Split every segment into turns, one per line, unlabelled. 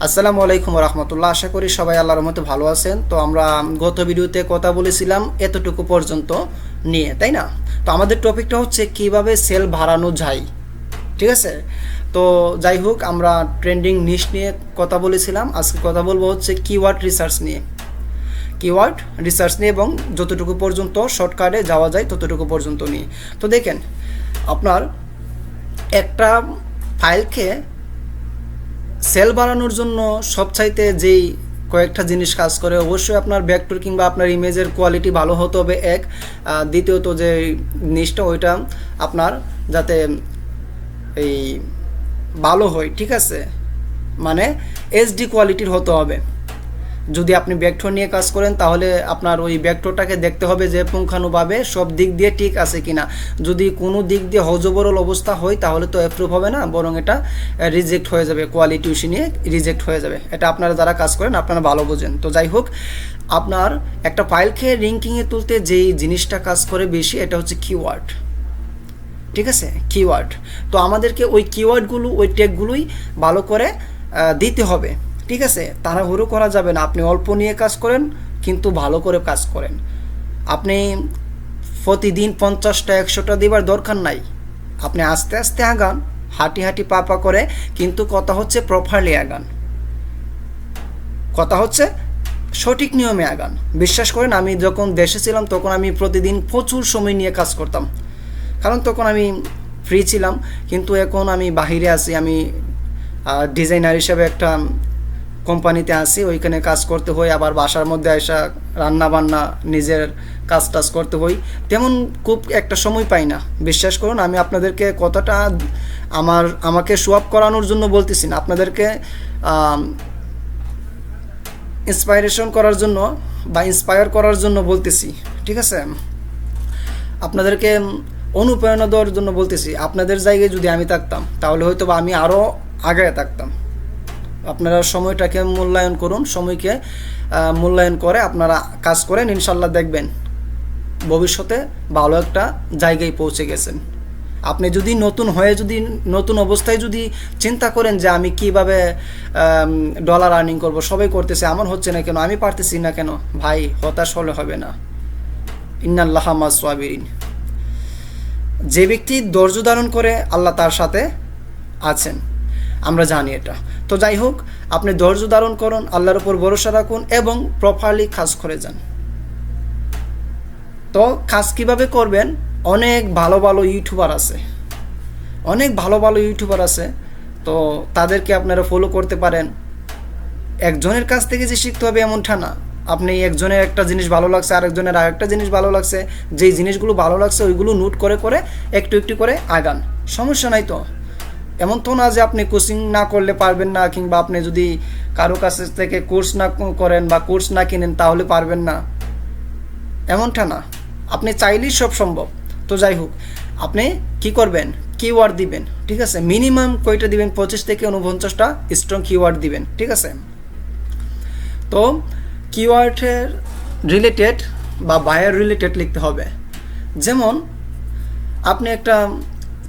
আসসালামু আলাইকুম রহমতুল্লাহ। আশা করি সবাই আল্লাহর রহমতে ভালো আছেন। তো আমরা গত ভিডিওতে কথা বলেছিলাম এতটুকু পর্যন্ত নিয়ে, তাই না? তো আমাদের টপিকটা হচ্ছে কিভাবে সেল বাড়ানো যায়, ঠিক আছে? তো যাই হোক, আমরা ট্রেন্ডিং নিশ নিয়ে কথা বলেছিলাম। আজকে কথা বলবো হচ্ছে কিওয়ার্ড রিসার্চ নিয়ে, এবং যতটুকু পর্যন্ত শর্টকাটে যাওয়া যায় ততটুকু পর্যন্ত নিয়ে। তো দেখেন, আপনার একটা ফাইলকে সেল বাড়ানোর জন্য সবচাইতে যেই কয়েকটা জিনিস কাজ করে, অবশ্যই আপনার ভেক্টর কিংবা আপনার ইমেজের কোয়ালিটি ভালো হতে হবে এক। দ্বিতীয়ত যে জিনিসটা ওইটা আপনার যাতে এই ভালো হয়, ঠিক আছে, মানে এইচডি কোয়ালিটির হতে হবে। যদি আপনি ভেক্টর নিয়ে কাজ করেন তাহলে আপনার ওই ভেক্টরটাকে দেখতে হবে যে পুঙ্খানুভাবে সব দিক দিয়ে ঠিক আছে কিনা। যদি কোনো দিক দিয়ে হজবরল অবস্থা হয় তাহলে তো অ্যাপ্রুভ হবে না, বরং এটা রিজেক্ট হয়ে যাবে, কোয়ালিটি ইস্যু নিয়ে রিজেক্ট হয়ে যাবে। এটা আপনারা যারা কাজ করেন আপনারা ভালো বোঝেন। তো যাই হোক, আপনার একটা ফাইলকে র্যাঙ্কিংয়ে তুলতে যেই জিনিসটা কাজ করে বেশি, এটা হচ্ছে কিওয়ার্ড, ঠিক আছে, কিওয়ার্ড। তো আমাদেরকে ওই কিওয়ার্ডগুলো, ওই ট্যাগগুলোই ভালো করে দিতে হবে, ঠিক আছে? তাড়াহুড়ো করা যাবে না। আপনি অল্প নিয়ে কাজ করেন কিন্তু ভালো করে কাজ করেন। আপনি প্রতিদিন 50টা 100টা দেবার দরকার নাই। আপনি আস্তে আস্তে আগান, হাঁটি হাঁটি পা পা করে, কিন্তু কথা হচ্ছে প্রপারলি আগান, কথা হচ্ছে সঠিক নিয়মে আগান। বিশ্বাস করেন, আমি যখন দেশে ছিলাম তখন আমি প্রতিদিন প্রচুর সময় নিয়ে কাজ করতাম, কারণ তখন আমি ফ্রি ছিলাম। কিন্তু এখন আমি বাহিরে আছি, আমি ডিজাইনার হিসেবে একটা কোম্পানিতে আসি, ওইখানে কাজ করতে হয়। আবার বাসার মধ্যে আসা রান্না বান্না, নিজের কাজ টাজ করতে হয়, তেমন খুব একটা সময় পাই না। বিশ্বাস করুন, আমি আপনাদেরকে কথাটা আমাকে শো আপ করানোর জন্য বলতেছি না, আপনাদেরকে ইন্সপায়ারেশন করার জন্য বা ইন্সপায়ার করার জন্য বলতেছি, ঠিক আছে? আপনাদেরকে অনুপ্রেরণা দেওয়ার জন্য বলতেছি। আপনাদের জায়গায় যদি আমি থাকতাম তাহলে হয়তো বা আমি আরও আগে থাকতাম। আপনারা সময়টাকে মূল্যায়ন করুন, সময়কে মূল্যায়ন করে আপনারা কাজ করেন, ইনশাল্লাহ দেখবেন ভবিষ্যতে ভালো একটা জায়গায় পৌঁছে গেছেন। আপনি যদি নতুন অবস্থায় যদি চিন্তা করেন যে আমি কিভাবে ডলার আর্নিং করব, সবাই করতেছে, আমার হচ্ছে না কেন, আমি পারতেছি না কেন, ভাই হতাশ হলে হবে না। ইন্নাল্লাহা মাস সাবিরিন। যে ব্যক্তি ধৈর্য ধারণ করে আল্লাহ তার সাথে আছেন, আমরা জানি এটা। তো যাই হোক, আপনি ধৈর্য ধারণ করুন, আল্লাহর উপর ভরসা রাখুন এবং প্রপারলি কাজ করে যান। তো কাজ কিভাবে করবেন, অনেক ভালো ভালো ইউটিউবার আছে, তো তাদেরকে আপনারা ফলো করতে পারেন। একজনের কাছ থেকে যে শিখতে হবে এমনটা না। আপনি একজনের একটা জিনিস ভালো লাগছে, আরেকজনের আরেকটা জিনিস ভালো লাগছে, যেই জিনিসগুলো ভালো লাগছে ওইগুলো নোট করে করে একটু একটু করে আগান, সমস্যা নাই। তো এমন তো না যে আপনি কোচিং না করলে পারবেন না, কিংবা আপনি যদি কারো কাছ থেকে কোর্স না করেন বা কোর্স না কিনেন তাহলে পারবেন না, এমনটা না। আপনি চাইলেই সব সম্ভব। তো যাই হোক, আপনি কি করবেন, কিওয়ার্ড দিবেন, ঠিক আছে? মিনিমাম কয়টা দিবেন, 25 থেকে 49টা স্ট্রং কিওয়ার্ড দিবেন, ঠিক আছে? তো কিওয়ার্ডের রিলেটেড বা বায়ার রিলেটেড লিখতে হবে। যেমন আপনি একটা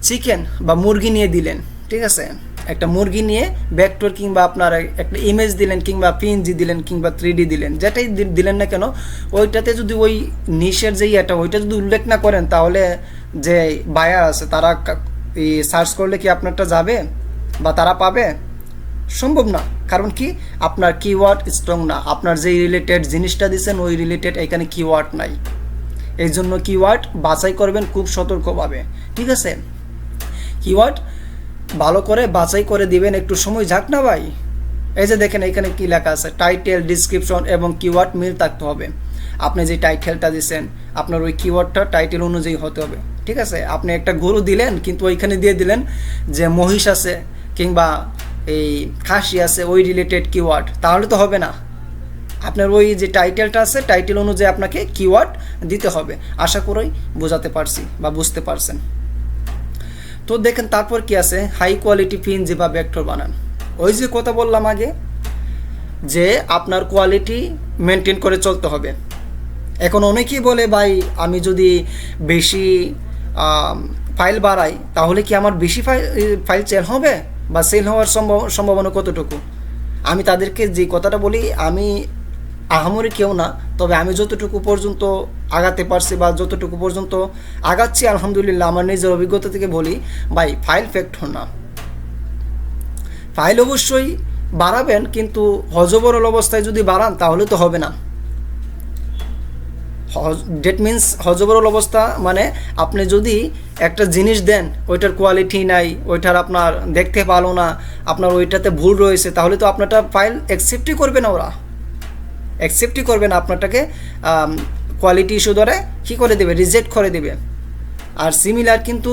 চিকেন বা মুরগি নিয়ে দিলেন, ঠিক আছে? একটা মুরগি নিয়ে ভেক্টর কিংবা আপনার একটা ইমেজ দিলেন, কিংবা পিএনজি দিলেন, কিংবা 3D দিলেন, যেটাই দিলেন না কেন, ওইটাতে যদি ওই নিশের যে এটা ওইটা যদি উল্লেখ না করেন তাহলে যে বায়ার আছে তারা সার্চ করলে কি আপনারটা যাবে বা তারা পাবে? সম্ভব না। কারণ কি, আপনার কিওয়ার্ড স্ট্রং না, আপনার যেই রিলেটেড জিনিসটা দিচ্ছেন ওই রিলেটেড এখানে কিওয়ার্ড নাই। এই জন্য কিওয়ার্ড বাছাই করবেন খুব সতর্কভাবে, ঠিক আছে? কিওয়ার্ড ভালো করে বাছাই করে দিবেন, একটু সময় যাক না ভাই। এই যে দেখেন এখানে কি লেখা আছে, টাইটেল, ডিসক্রিপশন এবং কিওয়ার্ড মিল থাকতে হবে। আপনি যে টাইটেলটা দিচ্ছেন আপনার ওই কিওয়ার্ডটা টাইটেল অনুযায়ী হতে হবে, ঠিক আছে? আপনি একটা গরু দিলেন কিন্তু ওইখানে দিয়ে দিলেন যে মহিষ আছে কিংবা এই খাসি আছে, ওই রিলেটেড কিওয়ার্ড, তাহলে তো হবে না। আপনার ওই যে টাইটেলটা আছে টাইটেল অনুযায়ী আপনাকে কিওয়ার্ড দিতে হবে। আশা করি বোঝাতে পারছি বা বুঝতে পারছেন। তো দেখেন তারপর কি আছে, হাই কোয়ালিটি পিএনজি বা ভেক্টর বানান। ওই যে কথা বললাম আগে যে আপনার কোয়ালিটি মেনটেন করে চলতে হবে। এখন অনেকেই বলে, ভাই আমি যদি বেশি ফাইল বাড়াই তাহলে কি আমার বেশি ফাইল সেল হবে, বা সেল হওয়ার সম্ভাবনা কতটুকু? আমি তাদেরকে যে কথাটা বলি, আমি আহামরি কেউ না, তবে আমি যতটুকু পর্যন্ত আগাতে পারছি বা যতটুকু পর্যন্ত আগাচ্ছি আলহামদুলিল্লাহ আমার নিজের অভিজ্ঞতা থেকে বলি, ভাই ফাইল ফ্যাক্টর না। ফাইল অবশ্যই বাড়াবেন, কিন্তু হজবরল অবস্থায় যদি বাড়ান তাহলে তো হবে না। ডেট মিন্স হজবরল অবস্থা মানে আপনি যদি একটা জিনিস দেন ওইটার কোয়ালিটি নাই, ওইটার আপনার দেখতে ভালো না, আপনার ওইটাতে ভুল রয়েছে, তাহলে তো আপনারটা ফাইল অ্যাকসেপ্টই করবে না, ওরা অ্যাকসেপ্টই করবে না, আপনারটাকে কোয়ালিটি ইস্যু ধরে কী করে দেবে, রিজেক্ট করে দেবে। আর সিমিলার কিন্তু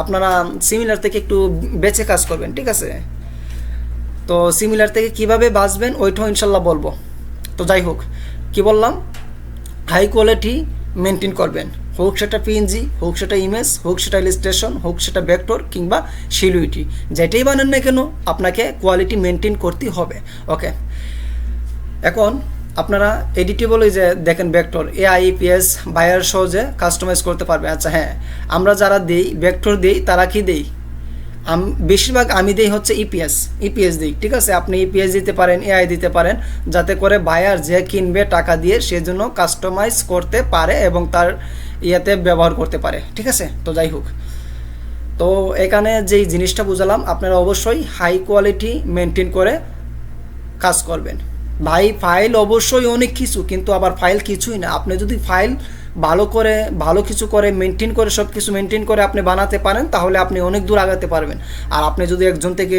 আপনারা সিমিলার থেকে একটু বেঁচে কাজ করবেন, ঠিক আছে? তো সিমিলার থেকে কিভাবে বাঁচবেন ওইটাও ইনশাল্লাহ বলবো। তো যাই হোক, কি বললাম, হাই কোয়ালিটি মেনটেন করবেন, হোক সেটা পিএনজি, হোক সেটা ইমেজ, হোক সেটা ইলাস্ট্রেশন, হোক সেটা ভেক্টর কিংবা সিলুইটি, যেটাই বানান না কেন আপনাকে কোয়ালিটি মেনটেন করতে হবে। ওকে, এখন আপনারা এডিটেবল যে দেখেন ভেক্টর AIEPS বায়ার সহজে কাস্টমাইজ করতে পারবে। আচ্ছা হ্যাঁ, আমরা যারা দেই ভেক্টর দেই তারা কি দেই, বেশিরভাগ আমি দেই হচ্ছে ইপিএস দিই, ঠিক আছে? আপনি ইপিএস দিতে পারেন, AI দিতে পারেন, যাতে করে বায়ার যে কিনবে টাকা দিয়ে সেজন্য কাস্টমাইজ করতে পারে এবং তার ইয়েতে ব্যবহার করতে পারে, ঠিক আছে? তো যাই হোক, তো এখানে যেই জিনিসটা বুঝালাম, আপনারা অবশ্যই হাই কোয়ালিটি মেনটেন করে কাজ করবেন। ভাই ফাইল অবশ্যই অনেক কিছু, কিন্তু আবার ফাইল কিছুই না। আপনি যদি ফাইল ভালো কিছু করে মেনটেন করে সব কিছু মেনটেন করে আপনি বানাতে পারেন, তাহলে আপনি অনেক দূর আগাতে পারবেন। আর আপনি যদি একজন থেকে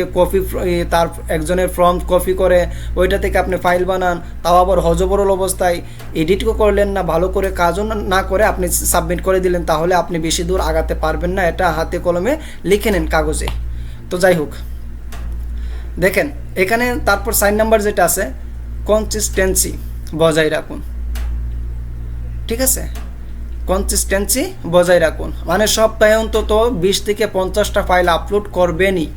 তার একজনের ফর্ম কপি করে ওইটা থেকে আপনি ফাইল বানান, তাও আবার হজবরল অবস্থায় এডিটও করলেন না, ভালো করে কাজও না করে আপনি সাবমিট করে দিলেন, তাহলে আপনি বেশি দূর আগাতে পারবেন না। এটা হাতে কলমে লিখে নেন কাগজে। তো যাই হোক, দেখেন এখানে তারপর 4 নাম্বার যেটা আছে, কনসিস্টেন্সি বজায় রাখুন, ঠিক আছে? কনসিস্টেন্সি বজায় রাখুন মানে সপ্তাহে অন্তত 20 থেকে 50টা ফাইল আপলোড করবেনই,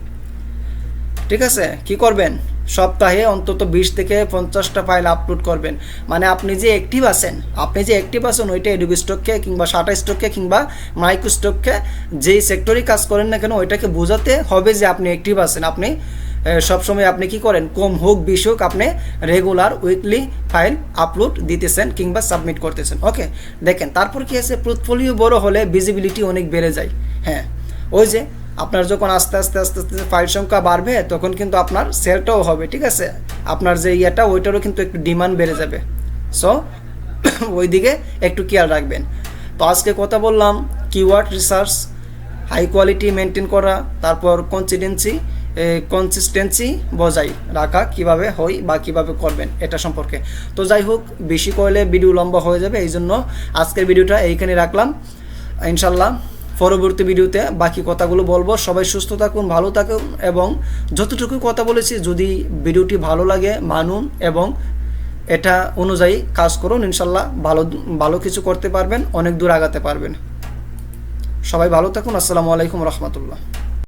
ঠিক আছে? কি করবেন, সপ্তাহে অন্তত 20 থেকে 50টা ফাইল আপলোড করবেন। মানে আপনি যে অ্যাক্টিভ আছেন ওইটা অ্যাডোবি স্টকে কিংবা শাটা স্টকে কিংবা মাইক্রোস্টকে যেই সেক্টরে কাজ করেন না কেন, ওইটাকে বোঝাতে হবে যে আপনি অ্যাক্টিভ আছেন। আপনি সবসময় আপনি কি করেন, কম হোক বেশি হোক, আপনি রেগুলার উইকলি ফাইল আপলোড দিতেছেন কিংবা সাবমিট করতেছেন। ওকে, দেখেন তারপর কি আছে, পোর্টফোলিও বড় হলে ভিজিবিলিটি অনেক বেড়ে যায়। হ্যাঁ, ওই যে আপনার যখন আস্তে আস্তে ফাইল সংখ্যা বাড়বে তখন কিন্তু আপনার সেলটাও হবে, ঠিক আছে? আপনার যে ইয়েটা ওইটারও কিন্তু একটু ডিমান্ড বেড়ে যাবে। সো ওই দিকে একটু খেয়াল রাখবেন। তো আজকে কথা বললাম keyword research, high quality maintain করা, তারপর কনসিস্টেন্সি বজায় রাখা কিভাবে হয় বা কিভাবে করবেন এটা সম্পর্কে। তো যাই হোক, বেশি করলে ভিডিও লম্বা হয়ে যাবে, এই জন্য আজকের ভিডিওটা এইখানে রাখলাম। ইনশাল্লাহ পরবর্তী ভিডিওতে বাকি কথাগুলো বলবো। সবাই সুস্থ থাকুন, ভালো থাকুন এবং যতটুকু কথা বলেছি যদি ভিডিওটি ভালো লাগে মানুন এবং এটা অনুযায়ী কাজ করুন, ইনশাল্লাহ ভালো কিছু করতে পারবেন, অনেক দূর আগাতে পারবেন। সবাই ভালো থাকুন। আসসালামু আলাইকুম রহমতুল্লাহ।